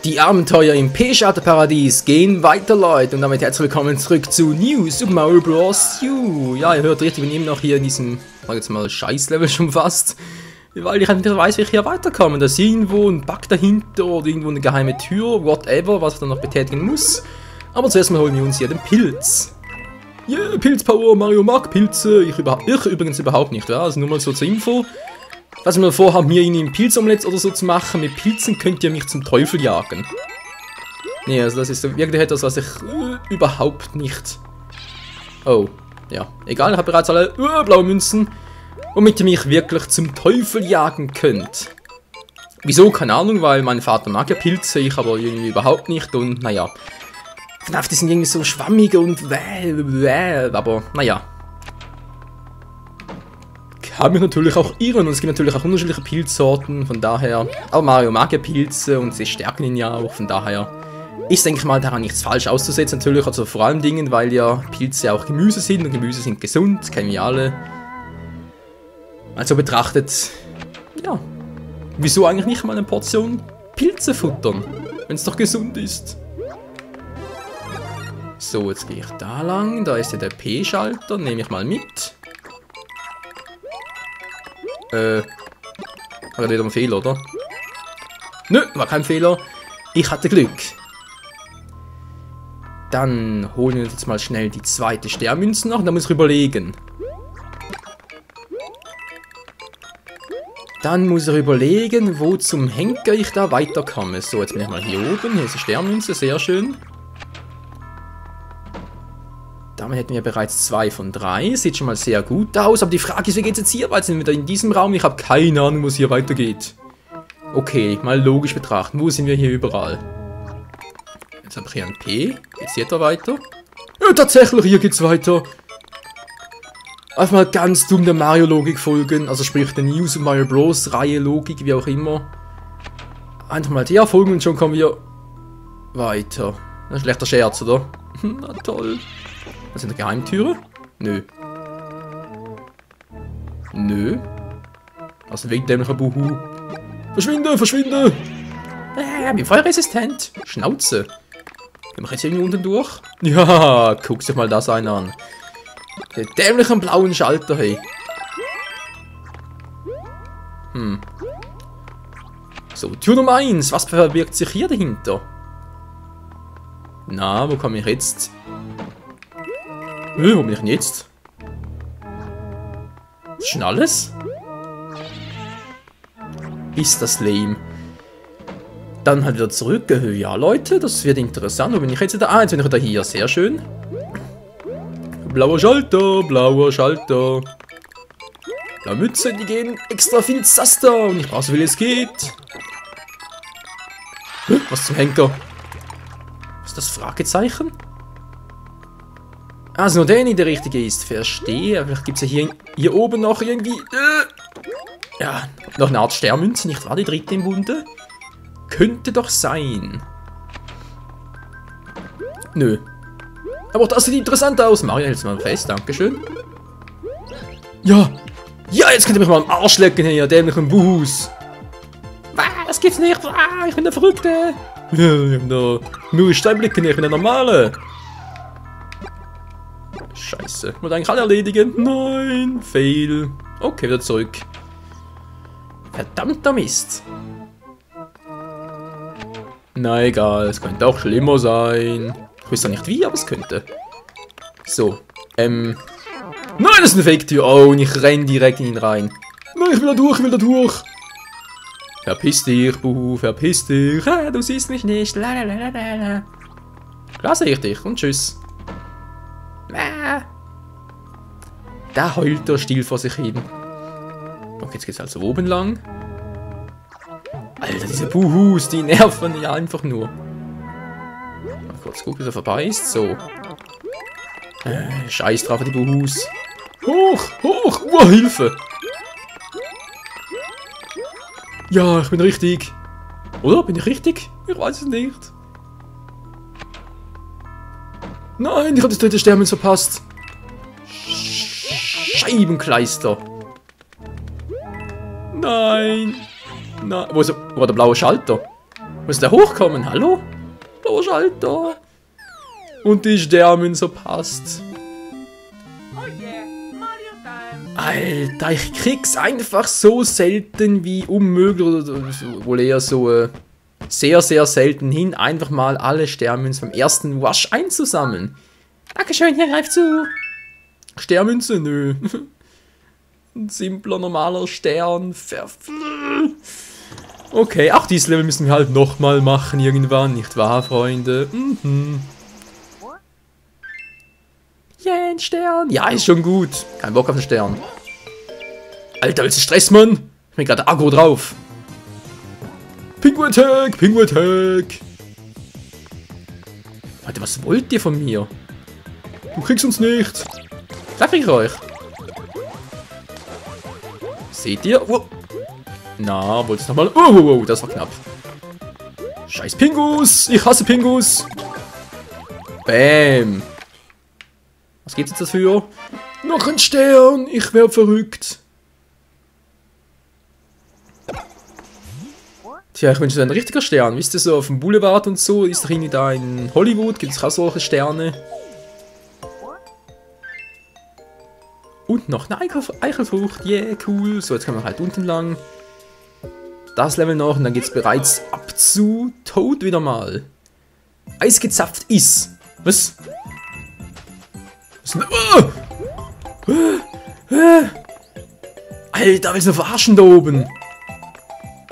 Die Abenteuer im P-Schalterparadies gehen weiter, Leute. Und damit herzlich willkommen zurück zu New Super Mario Bros. U. Ja, ihr hört richtig, wir nehmen noch hier in diesem, sag jetzt mal, Scheißlevel schon fast. Weil ich nicht weiß, wie ich hier weiterkomme. Da ist irgendwo ein Bug dahinter oder irgendwo eine geheime Tür, whatever, was ich dann noch betätigen muss. Aber zuerst mal holen wir uns hier den Pilz. Yeah, Pilzpower, Mario mag Pilze. Ich übrigens überhaupt nicht, ja. Also nur mal so zur Info. Falls ihr mal vorhabt, mir irgendwie ein Pilzomelett oder so zu machen, mit Pilzen könnt ihr mich zum Teufel jagen. Nee, also das ist wirklich etwas, was ich überhaupt nicht... Oh, ja. Egal, ich habe bereits alle blaue Münzen, womit ihr mich wirklich zum Teufel jagen könnt. Wieso? Keine Ahnung, weil mein Vater mag ja Pilze, ich aber irgendwie überhaupt nicht und naja. Die sind irgendwie so schwammig und aber naja. Kann mich natürlich auch irren und es gibt natürlich auch unterschiedliche Pilzsorten, von daher, aber Mario mag ja Pilze und sie stärken ihn ja auch, von daher ist, denke ich mal, daran nichts falsch auszusetzen natürlich, also vor allem Dingen, weil ja Pilze auch Gemüse sind und Gemüse sind gesund, das kennen wir alle. Also betrachtet, ja, wieso eigentlich nicht mal eine Portion Pilze futtern, wenn es doch gesund ist. So, jetzt gehe ich da lang, da ist ja der P-Schalter, nehme ich mal mit. War wieder ein Fehler, oder? Nö, war kein Fehler. Ich hatte Glück. Dann holen wir uns jetzt mal schnell die zweite Sternmünze noch und dann muss ich überlegen. Wo zum Henker ich da weiterkomme. So, jetzt bin ich mal hier oben. Hier ist die Sternmünze, sehr schön. Damit hätten wir bereits 2 von 3. Sieht schon mal sehr gut aus. Aber die Frage ist, wie geht es jetzt hier weiter? Sind wir wieder in diesem Raum? Ich habe keine Ahnung, wo es hier weitergeht. Okay, mal logisch betrachten. Wo sind wir hier überall? Jetzt habe ich hier ein P. Geht es hier da weiter? Ja, tatsächlich, hier geht's weiter. Einfach mal ganz dumm der Mario-Logik folgen. Also sprich der New Super Mario Bros. Reihe-Logik, wie auch immer. Einfach mal der folgen und schon kommen wir weiter. Ein schlechter Scherz, oder? Na toll. Was ist eine Geheimtüre? Nö. Nö. Also wegen dämlicher Buhu. Verschwinde, verschwinde! Bin voll resistent. Schnauze. Gehen wir jetzt irgendwie unten durch? Ja, guck sich mal das einer an. Der dämlichen blauen Schalter, hey. So, Tür Nummer 1. Was verbirgt sich hier dahinter? Na, wo komme ich jetzt? Wo bin ich denn jetzt? Ist schon alles? Ist das lame. Dann halt wieder zurück. Ja, Leute, das wird interessant. Wo bin ich jetzt wieder? Ah, jetzt bin ich wieder hier. Sehr schön. Blauer Schalter, blauer Schalter. Blaue Mütze, die gehen extra viel Zaster. Und ich brauche so viel es geht. Was zum Henker? Was ist das Fragezeichen? Also nur der nicht der richtige ist. Verstehe. Vielleicht gibt es ja hier oben noch irgendwie... ja, noch eine Art Sternmünze, nicht wahr? Die dritte im Bunde? Könnte doch sein. Nö. Aber auch das sieht interessant aus. Mario hält es mal fest, dankeschön. Ja. Ja, jetzt könnt ihr mich mal am Arsch lecken hier, dämlichen Buhus. Das gibt's nicht. Ich bin der Verrückte. Ja, ich bin der Müllsteinblicke, ich bin der Normale. Scheiße. Ich muss eigentlich alle erledigen. Nein, fail. Okay, wieder zurück. Verdammter Mist. Na egal, es könnte auch schlimmer sein. Ich weiß ja nicht wie, aber es könnte. So, Nein, das ist eine Fake-Tür. Oh, und ich renne direkt in ihn rein. Nein, ich will da durch, ich will da durch. Verpiss dich, Buhu, verpiss dich. Du siehst mich nicht. Lalalala. Klar sehe ich dich und tschüss. Da heult der Stiel vor sich hin. Okay, jetzt geht's also oben lang. Alter, diese Buhus, die nerven ja einfach nur. Mal kurz gucken, bis er vorbei ist. So. Scheiß drauf, die Buhus. Hoch, hoch, Hilfe! Ja, ich bin richtig. Oder? Bin ich richtig? Ich weiß es nicht. Nein, ich habe das dritte Sternmünz verpasst. Scheibenkleister. Nein. Nein. Wo war der blaue Schalter? Muss der hochkommen? Hallo? Los, Alter. Und die Sternmünze passt. Alter, ich krieg's einfach so selten wie unmöglich, oder wohl eher so sehr, sehr selten hin, einfach mal alle Sternmünzen beim ersten Wasch einzusammeln. Dankeschön, hier greift zu. Sternmünze? Nö. Ein simpler, normaler Stern. Okay, auch dieses Level müssen wir halt nochmal machen irgendwann, nicht wahr, Freunde? Mhm. Yeah, ein Stern. Ja, ist schon gut. Kein Bock auf den Stern. Alter, willst du Stress, Mann? Ich bin gerade aggro drauf. Pingu Attack, Pingu Attack. Warte, was wollt ihr von mir? Du kriegst uns nicht. Darf ich euch? Seht ihr? Oh. Na, wollt ihr nochmal? Oh, das war knapp. Scheiß Pingus. Ich hasse Pingus. Bäm. Was gibt's jetzt dafür? Noch ein Stern! Ich werd verrückt! Tja, ich wünsche ein richtiger Stern. Wisst ihr, so auf dem Boulevard und so, ist doch irgendwie da in Hollywood, gibt es auch solche Sterne. Und noch eine Eichelfrucht, yeah, cool. So, jetzt können wir halt unten lang. Das Level noch und dann geht's bereits ab zu Toad wieder mal. Eisgezapft ist. Was? Alter, willst du verarschen da oben?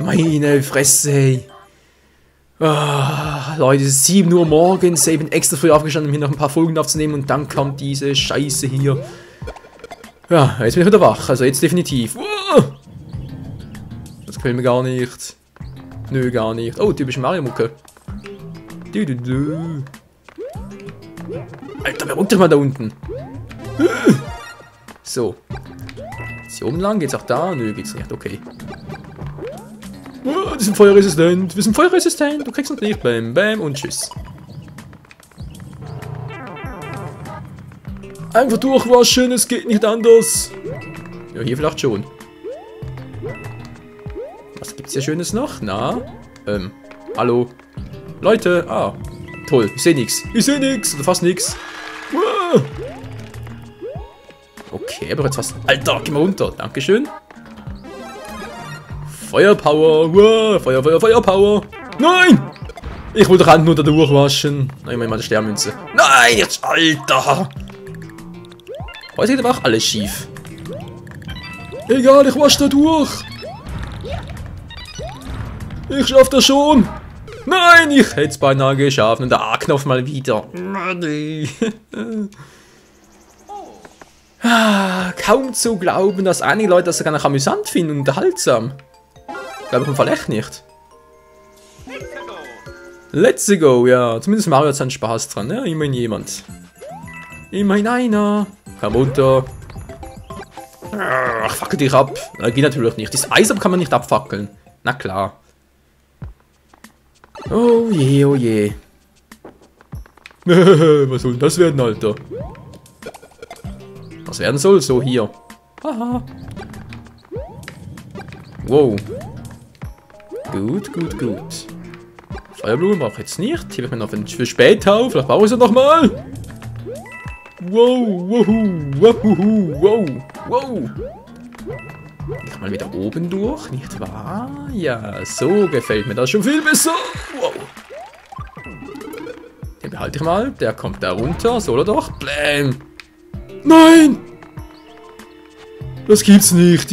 Meine Fresse, ey. Leute, es ist 7 Uhr morgens. Ich bin extra früh aufgestanden, um hier noch ein paar Folgen aufzunehmen. Und dann kommt diese Scheiße hier. Ja, jetzt bin ich wieder wach. Also jetzt definitiv. Das gefällt mir gar nicht. Nö, gar nicht. Oh, typische Mario-Mucke. Alter, wer ruckt doch mal da unten? So. Ist hier oben lang? Geht's auch da? Nö, geht's nicht. Okay. Oh, die sind feuerresistent. Wir sind feuerresistent. Du kriegst uns nicht. Bam, bam und tschüss. Einfach durchwaschen. Es geht nicht anders. Ja, hier vielleicht schon. Was gibt's hier Schönes noch? Na? Hallo? Leute? Ah. Toll. Ich sehe nichts. Ich sehe nichts. Oder fast nichts. Okay, aber jetzt was. Alter, geh mal runter. Dankeschön. Feuerpower. Wow, Feuer, Feuer, Feuerpower. Nein! Ich wollte doch nur da durchwaschen. Nein, mal die Sternmünze. Nein, jetzt, Alter. Heute geht aber auch alles schief. Egal, ich wasche da durch. Ich schaff das schon. Nein, ich hätte es beinahe geschafft. Und der A-Knopf mal wieder. Kaum zu glauben, dass einige Leute das sogar noch amüsant finden und unterhaltsam. Glaube ich im Fall echt nicht. Let's go, ja. Zumindest Mario hat seinen Spaß dran, ja. Immerhin jemand. Immerhin einer. Komm runter. Ach, fackel dich ab. Na, geht natürlich nicht. Das Eis kann man nicht abfackeln. Na klar. Oh je, oh je. Was soll das werden, Alter? Was werden soll? So, hier. Haha. Wow. Gut, gut, gut. Feuerblumen brauche ich jetzt nicht. Hier wird mir noch für später auf. Vielleicht brauche ich sie nochmal. Wow, wow, wow, wow, wow. Ich mal wieder oben durch, nicht wahr? Ja, so gefällt mir das schon viel besser. Wow. Den behalte ich mal. Der kommt da runter. Soll er doch? Bläm. Nein! Das gibt's nicht.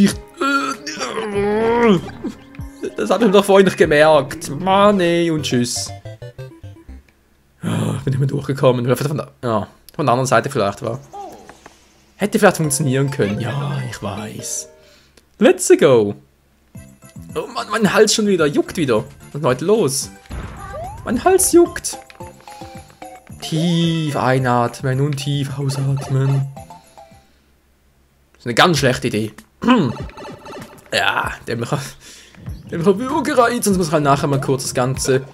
Das habe ich doch vorhin nicht gemerkt. Mann, nee, und tschüss. Ja, ich bin nicht mehr durchgekommen. Von der anderen Seite vielleicht war. Hätte vielleicht funktionieren können. Ja, ich weiß. Let's go. Oh Mann, mein Hals schon wieder. Juckt wieder. Was ist heute los? Mein Hals juckt. Tief einatmen und tief ausatmen. Das ist eine ganz schlechte Idee. Ja, der mich gereizt. Sonst muss ich halt nachher mal kurz das Ganze,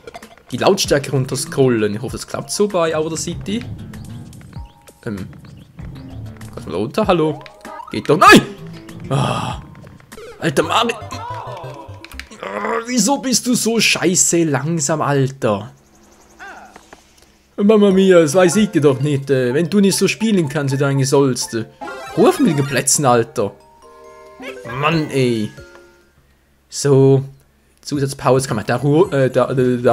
die Lautstärke runter scrollen. Ich hoffe, das klappt so bei Outer City. Kannst mal runter? Hallo? Geht doch. Nein! Ah, Alter Mario. wieso bist du so scheiße langsam, Alter? Mama mia, das weiß ich dir doch nicht. Wenn du nicht so spielen kannst, wie du eigentlich sollst. Ruf mit den Plätzen, Alter. Mann, ey. So. Zusatzpause kann man da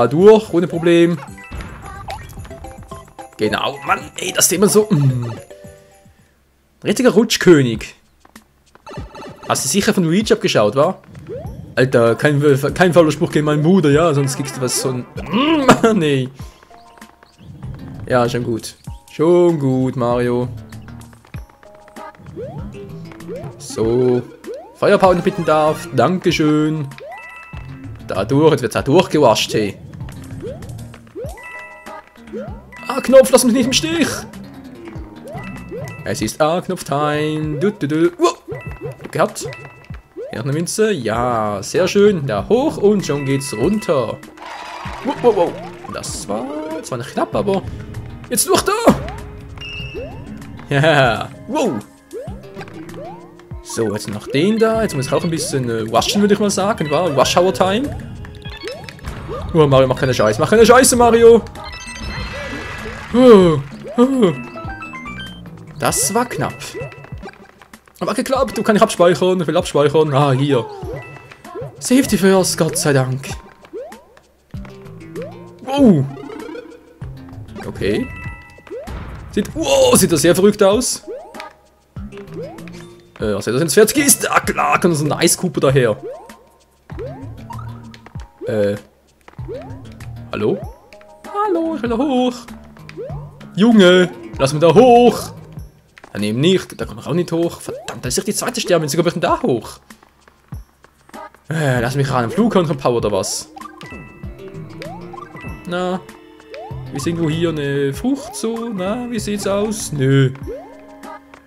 durch, ohne Problem. Genau, Mann, ey, das ist immer so. Richtiger Rutschkönig. Hast du sicher von Luigi abgeschaut, wa? Alter, kein fauler Spruch gegen meinen Bruder, ja, sonst kriegst du was so ein. Mann, ey. Ja, schon gut. Schon gut, Mario. So. Feuerpowder bitten darf. Dankeschön. Dadurch, jetzt wird da durchgewascht, hey. A-Knopf, lass mich nicht im Stich. Es ist A-Knopf-Time. Gehabt. Hier noch eine Münze. Ja, sehr schön. Da hoch und schon geht's runter. Wow. Das war zwar nicht knapp, aber jetzt durch da. Ja, wow. So, jetzt noch den da. Jetzt muss ich auch ein bisschen waschen, würde ich mal sagen. War Wash-Hour-Time. Oh, Mario, mach keine Scheiße. Mach keine Scheiße, Mario. Das war knapp. Aber geklappt. Du kannst nicht abspeichern. Ich will abspeichern. Ah, hier. Safety first, Gott sei Dank. Wow. Okay. Sieht das sehr verrückt aus. Was ist das, wenn es fertig ist? Ah, klar, kann so ein Ice Cooper daher. Hallo? Hallo, ich will da hoch. Junge, lass mich da hoch. Daneben nicht, da komme ich auch nicht hoch. Verdammt, da ist doch die zweite Sternmünze, wie komme ich denn da hoch? Lass mich ran, am Flughafen Power oder was? Na, ist irgendwo hier eine Frucht so? Na, wie sieht's aus? Nö.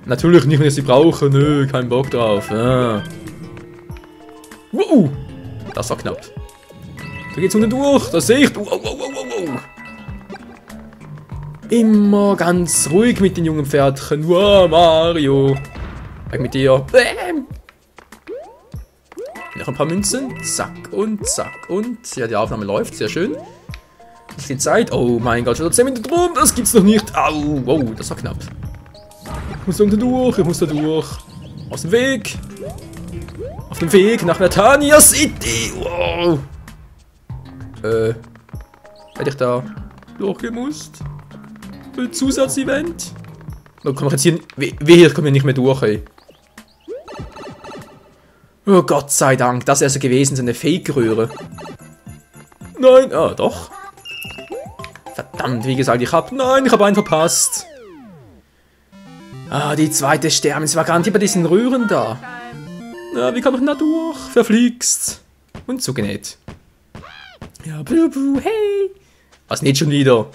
Natürlich nicht, wenn ich sie brauche. Nö, kein Bock drauf. Ah. Wow, das war knapp. Da geht's unten durch, das sehe ich. Wow. Immer ganz ruhig mit den jungen Pferdchen. Wow, Mario. Weg mit dir. Noch ein paar Münzen. Zack und zack und. Ja, die Aufnahme läuft. Sehr schön. Ist die Zeit. Oh mein Gott, schon 10 Minuten rum. Das gibt's noch nicht. Au, wow, das war knapp. Ich muss da durch. Ich muss da durch. Aus dem Weg. Auf dem Weg nach Vertania City. Wow. Hätte ich da durchgemusst? Für Zusatzevent? Da kann ich jetzt hier. Hier kommen wir nicht mehr durch, ey. Oh Gott sei Dank, das ist also gewesen, so eine Fake-Röhre. Nein, doch. Verdammt, wie gesagt, ich habe einen verpasst. Die zweite Stern, es war garantiert bei diesen Röhren da. Na, wie komme ich denn da durch? Verflixt. Und zugenäht. Ja, hey. Was nicht schon wieder?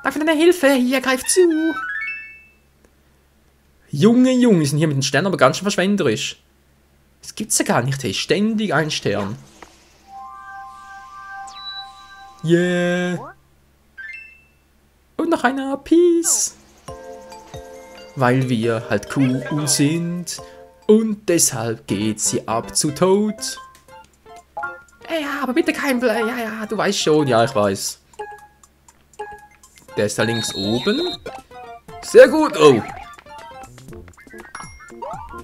Danke für deine Hilfe, hier, greif zu. Junge, die sind hier mit den Sternen aber ganz schön verschwenderisch. Das gibt's ja gar nicht, hey, ständig ein Stern. Yeah. Und noch einer, Peace. Weil wir halt cool sind und deshalb geht sie ab zu Tod. Ja, aber bitte kein Play. Ja, du weißt schon. Ja, ich weiß. Der ist da links oben. Sehr gut. Oh.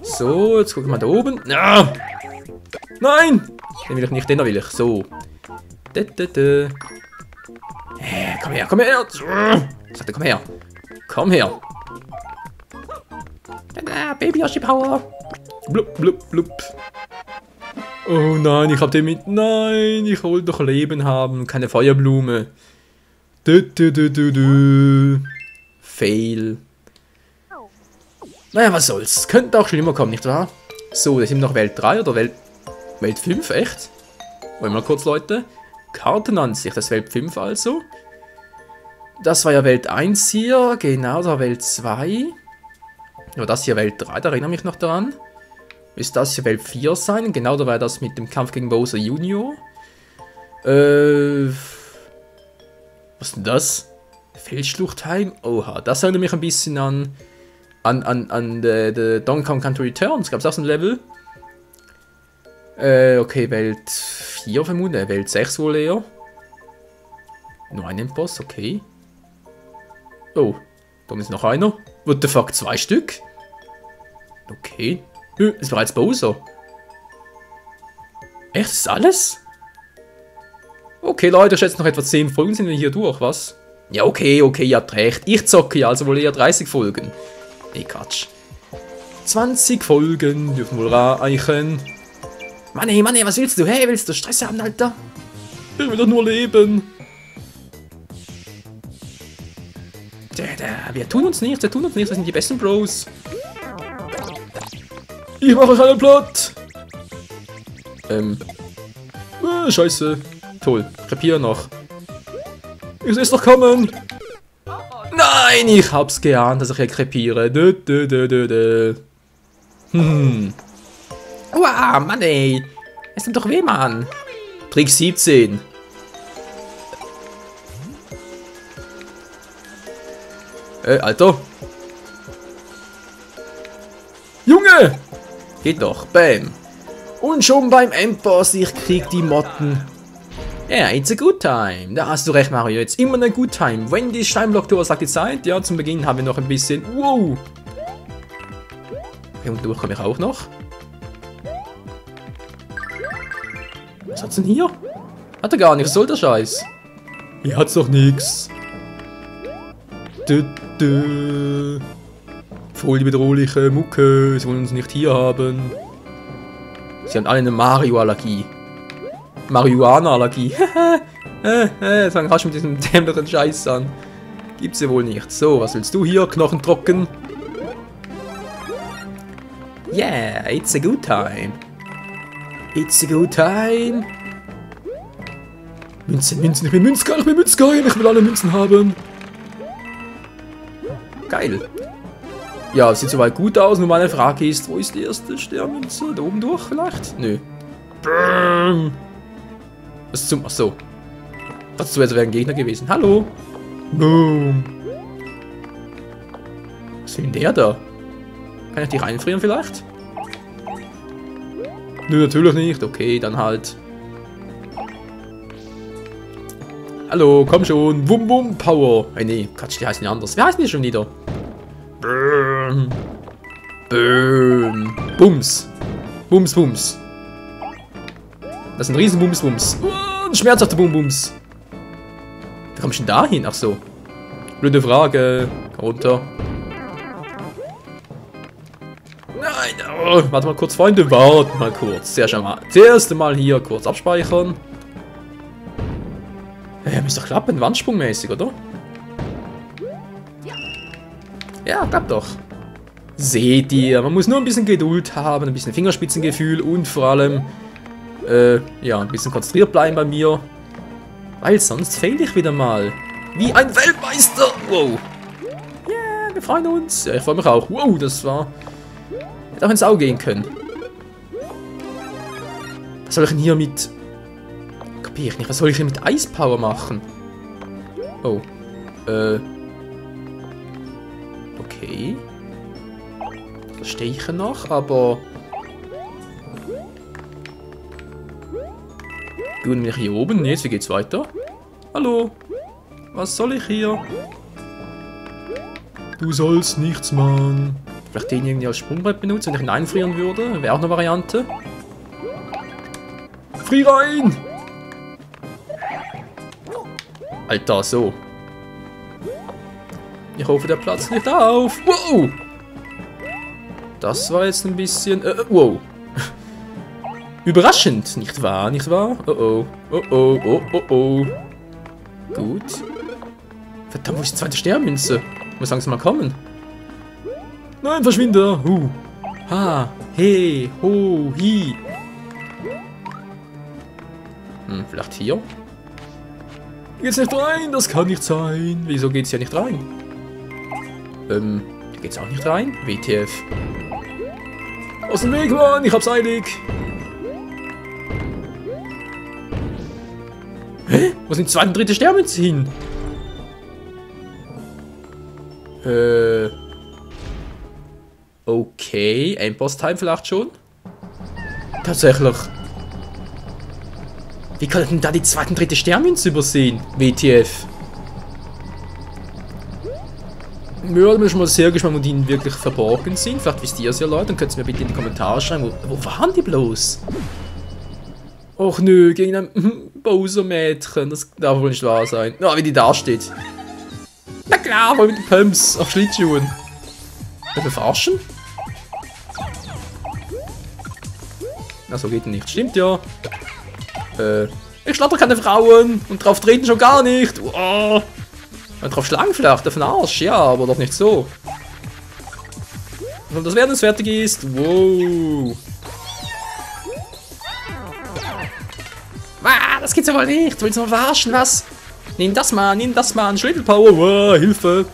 So, jetzt gucken wir mal da oben. Ah. Nein! Den will ich nicht, den will ich. So. Komm her. Sagt er, komm her. Komm her. Baby Yoshi Power. Blub. Oh nein, ich hab den mit. Nein, ich wollte doch Leben haben. Keine Feuerblume. Fail. Naja, was soll's. Könnte auch schlimmer kommen, nicht wahr? So, da sind wir noch Welt 3 oder Welt 5, echt? Wollen wir mal kurz, Leute. Kartenansicht, das ist Welt 5 also. Das war ja Welt 1 hier, genau, das war Welt 2. Ja, das hier Welt 3, da erinnere ich mich noch daran. Müsste das hier Welt 4 sein, genau, da war das mit dem Kampf gegen Bowser Junior. Was ist denn das? Feldschluchtheim? Oha, das erinnert mich ein bisschen an The Donkey Kong Country Returns. Gab es auch so ein Level? Okay, Welt 4 vermuten, Welt 6 wohl eher. Nur ein Endboss, okay. Oh, da ist noch einer. What the fuck, 2 Stück? Okay. Ist bereits Bowser. Echt, ist alles? Okay, Leute, ich schätze noch etwa 10 Folgen sind wir hier durch, was? Ja, okay, ihr habt recht. Ich zocke ja, also wohl eher 30 Folgen. Nee, Quatsch. 20 Folgen dürfen wohl reichen. Mann, ey, was willst du? Hey, willst du Stress haben, Alter? Ich will doch nur leben. Wir tun uns nichts, wir sind die besten Bros. Ich mache euch einen platt. Scheiße. Toll, krepier noch. Ich seh's doch kommen. Nein, ich hab's geahnt, dass ich hier krepiere. Wow, Mann ey. Es tut doch weh, Mann. Trick 17. Alter. Junge! Geht doch, bam. Und schon beim Endboss, ich krieg die Motten. Ja, it's a good time. Da hast du recht, Mario. Jetzt immer eine good time. Wenn die Steinblock-Tour sagt die Zeit, ja, zum Beginn haben wir noch ein bisschen. Wow! Okay, und durch komme ich auch noch. Was hat's denn hier? Hat er gar nicht, was soll der Scheiß? Hier hat's doch nix. Voll die bedrohliche Mucke, sie wollen uns nicht hier haben. Sie haben alle eine Mario-Allergie. Marihuana-Allergie. Sagen, hast du mit diesem dämlichen Scheiß an. Gibt's ja wohl nicht. So, was willst du hier? Knochen trocken. Yeah, it's a good time. It's a good time. Münzen, ich bin Münzgeil, ich will alle Münzen haben. Geil. Ja, sieht soweit gut aus, nur meine Frage ist, wo ist die erste Sternmünze? Da oben durch vielleicht? Nö. Was zum... Achso. Dazu wäre ein Gegner gewesen. Hallo. Boom. Was will denn der da? Kann ich die reinfrieren vielleicht? Nö, natürlich nicht. Okay, dann halt. Hallo, komm schon. Wum Wum Power. Nee, Quatsch, die heißen ja anders. Wer heißen die schon wieder? Böhm. Böhm. Bums. Bums, Bums. Das ist ein riesen Bums, Bums. Ein schmerzhafter Bums. Wie kommst du denn da hin? Ach so. Blöde Frage. Runter. Nein. Oh, warte mal kurz, Freunde. Warte mal kurz. Sehr schön mal. Das erste Mal hier kurz abspeichern. Ja, müsste doch klappen. Wandsprungmäßig, oder? Ja, klappt doch. Seht ihr, man muss nur ein bisschen Geduld haben, ein bisschen Fingerspitzengefühl und vor allem, ja, ein bisschen konzentriert bleiben bei mir. Weil sonst fehle ich wieder mal. Wie ein Weltmeister! Wow. Yeah, wir freuen uns. Ja, ich freue mich auch. Wow, das war... Hätte auch ins Auge gehen können. Was soll ich denn hier mit... Kapier ich nicht. Was soll ich denn mit Eispower machen? Oh. Okay. Das stehe ich noch, aber... Gut, bin ich hier oben. Jetzt, wie geht's weiter? Hallo? Was soll ich hier? Du sollst nichts, Mann. Vielleicht den irgendwie als Sprungbrett benutzen, wenn ich ihn einfrieren würde. Wäre auch eine Variante. Frier rein! Alter, so. Ich hoffe, der platzt nicht auf. Wow! Das war jetzt ein bisschen... wow. Überraschend, nicht wahr? Nicht wahr? Oh oh. Oh oh. Oh oh oh. Gut. Verdammt, wo ist die zweite Sternmünze? Muss langsam mal kommen. Nein, verschwinde! Ha. He. Ho. Hi. Vielleicht hier? Geht's nicht rein? Das kann nicht sein. Wieso geht's ja nicht rein? Hier geht's auch nicht rein? WTF. Aus dem Weg, Mann! Ich hab's eilig! Hä? Wo sind die zweite und dritte Sternmünze hin? Okay. Endboss-Time vielleicht schon? Tatsächlich. Wie kann er denn da die zweite und dritte Sternmünze übersehen? WTF. Ja, da bin ich mal sehr gespannt, wo die wirklich verborgen sind. Vielleicht wisst ihr es ja, Leute. Dann könnt ihr mir bitte in die Kommentare schreiben, wo waren die bloß? Och nö, gegen ein Bowser-Mädchen. Das darf wohl nicht wahr sein. Ja, wie die da steht. Na klar, wohl mit den Pumps auf Schlittschuhen. Wollen wir verarschen? Na, so geht nicht. Stimmt ja. Ich schlatter keine Frauen und drauf treten schon gar nicht. Oh. Und drauf schlagen vielleicht, auf den Arsch, ja, aber doch nicht so. Und das werden es fertig ist. Wow. Ah, das geht's ja wohl nicht. Willst du mal verarschen, was? Nimm das mal, Schlittelpower. Wow, Hilfe.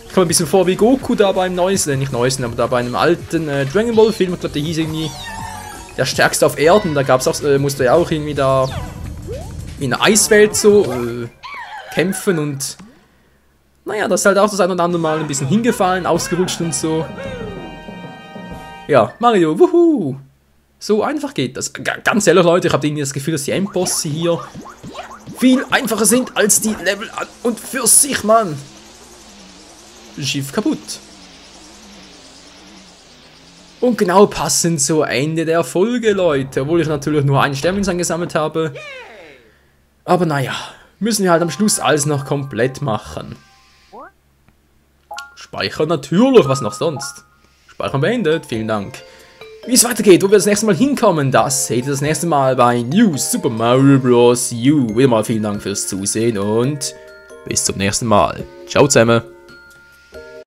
Ich komme ein bisschen vor wie Goku da beim neuesten, nicht neuesten, aber da bei einem alten Dragon Ball Film. Ich glaube, der hieß irgendwie der stärkste auf Erden. Da gab's auch, musste er auch irgendwie da in der Eiswelt so kämpfen und naja, das ist halt auch das ein oder andere Mal ein bisschen hingefallen, ausgerutscht und so. Ja, Mario, wuhu! So einfach geht das. Ganz ehrlich, Leute, ich habe irgendwie das Gefühl, dass die Endbosse hier viel einfacher sind als die Level an und für sich, Mann. Schiff kaputt. Und genau passend zum Ende der Folge, Leute. Obwohl ich natürlich nur einen Sternmünze angesammelt habe. Aber naja, müssen wir halt am Schluss alles noch komplett machen. Speichern natürlich, was noch sonst. Speichern beendet, vielen Dank. Wie es weitergeht, wo wir das nächste Mal hinkommen, das seht ihr das nächste Mal bei New Super Mario Bros. U. Wieder mal vielen Dank fürs Zusehen und bis zum nächsten Mal. Ciao zusammen.